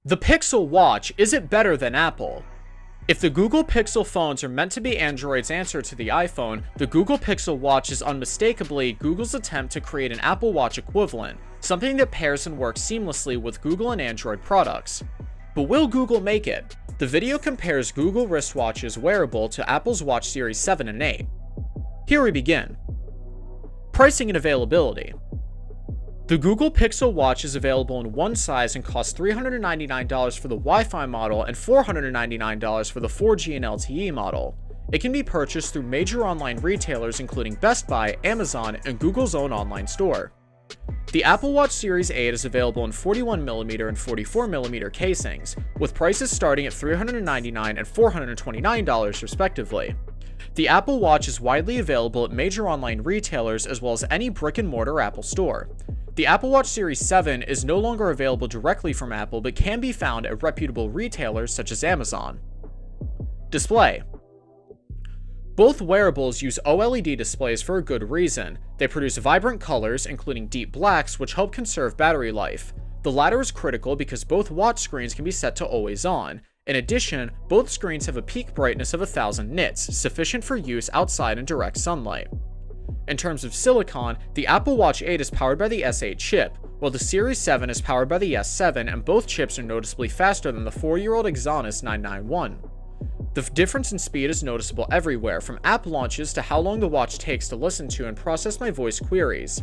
The Pixel Watch, is it better than Apple? If the Google Pixel phones are meant to be Android's answer to the iPhone, the Google Pixel Watch is unmistakably Google's attempt to create an Apple Watch equivalent, something that pairs and works seamlessly with Google and Android products. But will Google make it? The video compares Google wristwatches wearable to Apple's Watch Series 7 and 8. Here we begin. Pricing and availability. The Google Pixel Watch is available in one size and costs $399 for the Wi-Fi model and $499 for the 4G and LTE model. It can be purchased through major online retailers including Best Buy, Amazon, and Google's own online store. The Apple Watch Series 8 is available in 41mm and 44mm casings, with prices starting at $399 and $429 respectively. The Apple Watch is widely available at major online retailers as well as any brick-and-mortar Apple store. The Apple Watch Series 7 is no longer available directly from Apple but can be found at reputable retailers such as Amazon. Display. Both wearables use OLED displays for a good reason. They produce vibrant colors, including deep blacks, which help conserve battery life. The latter is critical because both watch screens can be set to always on. In addition, both screens have a peak brightness of 1000 nits, sufficient for use outside in direct sunlight. In terms of silicon, the Apple Watch 8 is powered by the S8 chip, while the Series 7 is powered by the S7, and both chips are noticeably faster than the 4-year-old Exynos 991. The difference in speed is noticeable everywhere, from app launches to how long the watch takes to listen to and process my voice queries.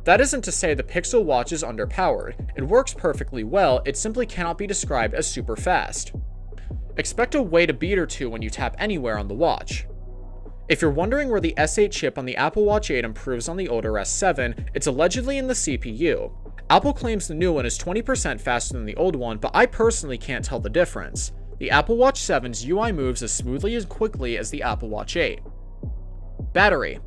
That isn't to say the Pixel Watch is underpowered. It works perfectly well, it simply cannot be described as super fast. Expect a wait a beat or two when you tap anywhere on the watch. If you're wondering where the S8 chip on the Apple Watch 8 improves on the older S7, it's allegedly in the CPU. Apple claims the new one is 20% faster than the old one, but I personally can't tell the difference. The Apple Watch 7's UI moves as smoothly and quickly as the Apple Watch 8. Battery.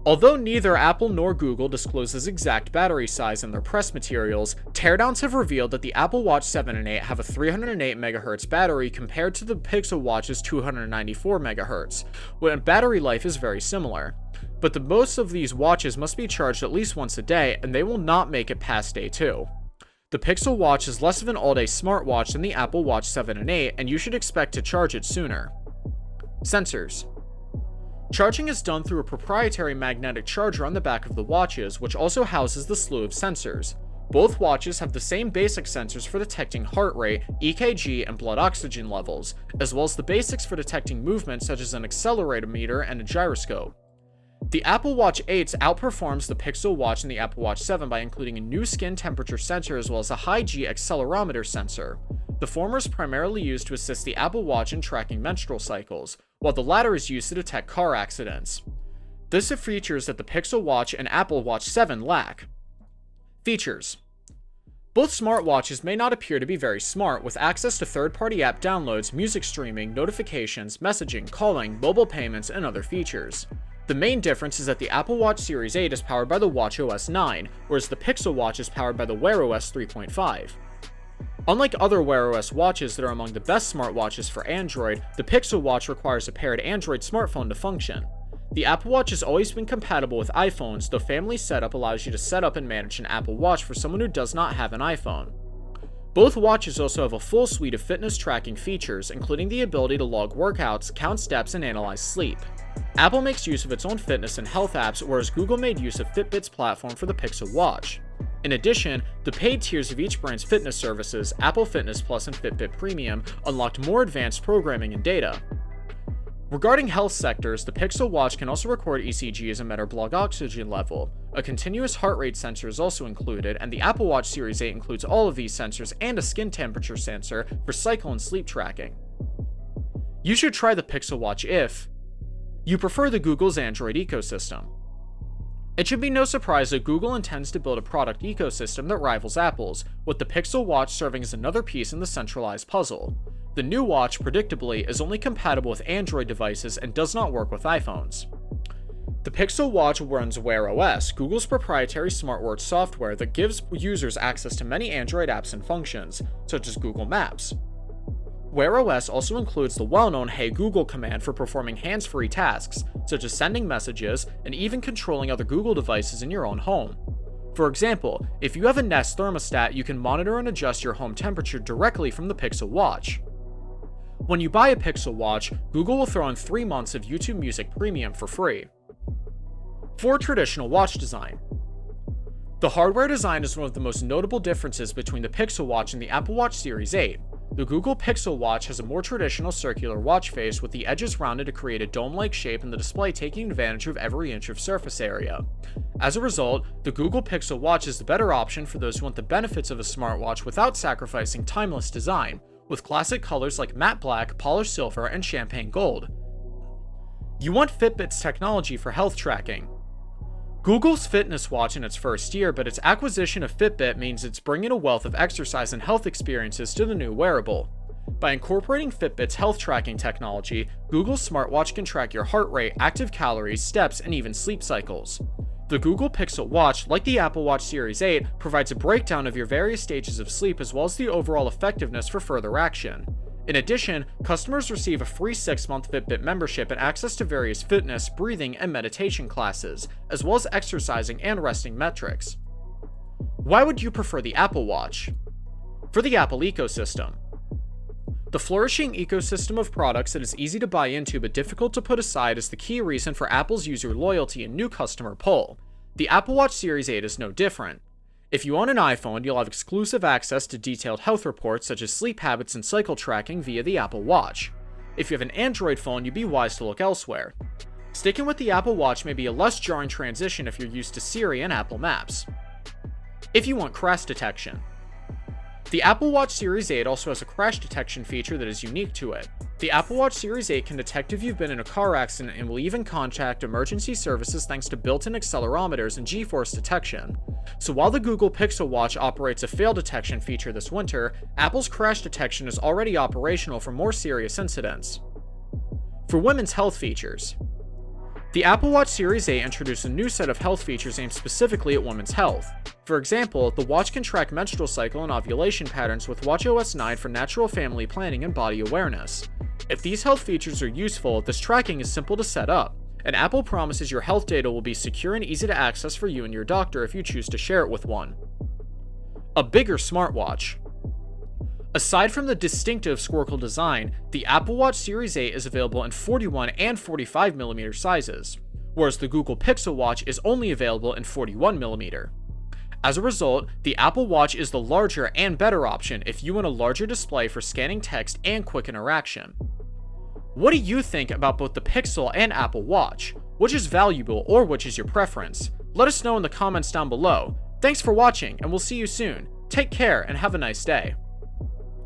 Although neither Apple nor Google discloses exact battery size in their press materials, teardowns have revealed that the Apple Watch 7 and 8 have a 308 MHz battery compared to the Pixel Watch's 294 MHz, when battery life is very similar. But most of these watches must be charged at least once a day, and they will not make it past day 2. The Pixel Watch is less of an all-day smartwatch than the Apple Watch 7 and 8, and you should expect to charge it sooner. Sensors. Charging is done through a proprietary magnetic charger on the back of the watches, which also houses the slew of sensors. Both watches have the same basic sensors for detecting heart rate, EKG, and blood oxygen levels, as well as the basics for detecting movement such as an accelerometer and a gyroscope. The Apple Watch 8 outperforms the Pixel Watch and the Apple Watch 7 by including a new skin temperature sensor as well as a high-G accelerometer sensor. The former is primarily used to assist the Apple Watch in tracking menstrual cycles, while the latter is used to detect car accidents. This are features that the Pixel Watch and Apple Watch 7 lack. Features. Both smartwatches may not appear to be very smart, with access to third-party app downloads, music streaming, notifications, messaging, calling, mobile payments, and other features. The main difference is that the Apple Watch Series 8 is powered by the watchOS 9, whereas the Pixel Watch is powered by the Wear OS 3.5. Unlike other Wear OS watches that are among the best smartwatches for Android, the Pixel Watch requires a paired Android smartphone to function. The Apple Watch has always been compatible with iPhones, though Family Setup allows you to set up and manage an Apple Watch for someone who does not have an iPhone. Both watches also have a full suite of fitness tracking features, including the ability to log workouts, count steps, and analyze sleep. Apple makes use of its own fitness and health apps, whereas Google made use of Fitbit's platform for the Pixel Watch. In addition, the paid tiers of each brand's fitness services, Apple Fitness Plus and Fitbit Premium, unlocked more advanced programming and data. Regarding health sectors, the Pixel Watch can also record ECGs and measure blood oxygen level. A continuous heart rate sensor is also included, and the Apple Watch Series 8 includes all of these sensors and a skin temperature sensor for cycle and sleep tracking. You should try the Pixel Watch if you prefer the Google's Android ecosystem. It should be no surprise that Google intends to build a product ecosystem that rivals Apple's, with the Pixel Watch serving as another piece in the centralized puzzle. The new watch, predictably, is only compatible with Android devices and does not work with iPhones. The Pixel Watch runs Wear OS, Google's proprietary smartwatch software that gives users access to many Android apps and functions, such as Google Maps. Wear OS also includes the well-known Hey Google command for performing hands-free tasks, such as sending messages and even controlling other Google devices in your own home. For example, if you have a Nest thermostat, you can monitor and adjust your home temperature directly from the Pixel Watch. When you buy a Pixel Watch, Google will throw in 3 months of YouTube Music Premium for free. For traditional watch design. The hardware design is one of the most notable differences between the Pixel Watch and the Apple Watch Series 8. The Google Pixel Watch has a more traditional circular watch face with the edges rounded to create a dome-like shape and the display taking advantage of every inch of surface area. As a result, the Google Pixel Watch is the better option for those who want the benefits of a smartwatch without sacrificing timeless design, with classic colors like matte black, polished silver, and champagne gold. You want Fitbit's technology for health tracking. Google's fitness watch in its first year, but its acquisition of Fitbit means it's bringing a wealth of exercise and health experiences to the new wearable. By incorporating Fitbit's health tracking technology, Google's smartwatch can track your heart rate, active calories, steps, and even sleep cycles. The Google Pixel Watch, like the Apple Watch Series 8, provides a breakdown of your various stages of sleep as well as the overall effectiveness for further action. In addition, customers receive a free 6-month Fitbit membership and access to various fitness, breathing, and meditation classes, as well as exercising and resting metrics. Why would you prefer the Apple Watch? For the Apple ecosystem. The flourishing ecosystem of products that is easy to buy into but difficult to put aside is the key reason for Apple's user loyalty and new customer pull. The Apple Watch Series 8 is no different. If you own an iPhone, you'll have exclusive access to detailed health reports such as sleep habits and cycle tracking via the Apple Watch. If you have an Android phone, you'd be wise to look elsewhere. Sticking with the Apple Watch may be a less jarring transition if you're used to Siri and Apple Maps. If you want crash detection. The Apple Watch Series 8 also has a crash detection feature that is unique to it. The Apple Watch Series 8 can detect if you've been in a car accident and will even contact emergency services thanks to built-in accelerometers and G-force detection. So while the Google Pixel Watch operates a fail detection feature this winter, Apple's crash detection is already operational for more serious incidents. For women's health features. The Apple Watch Series 8 introduced a new set of health features aimed specifically at women's health. For example, the watch can track menstrual cycle and ovulation patterns with watchOS 9 for natural family planning and body awareness. If these health features are useful, this tracking is simple to set up, and Apple promises your health data will be secure and easy to access for you and your doctor if you choose to share it with one. A bigger smartwatch. Aside from the distinctive squircle design, the Apple Watch Series 8 is available in 41 and 45mm sizes, whereas the Google Pixel Watch is only available in 41mm. As a result, the Apple Watch is the larger and better option if you want a larger display for scanning text and quick interaction. What do you think about both the Pixel and Apple Watch? Which is valuable or which is your preference? Let us know in the comments down below. Thanks for watching and we'll see you soon. Take care and have a nice day.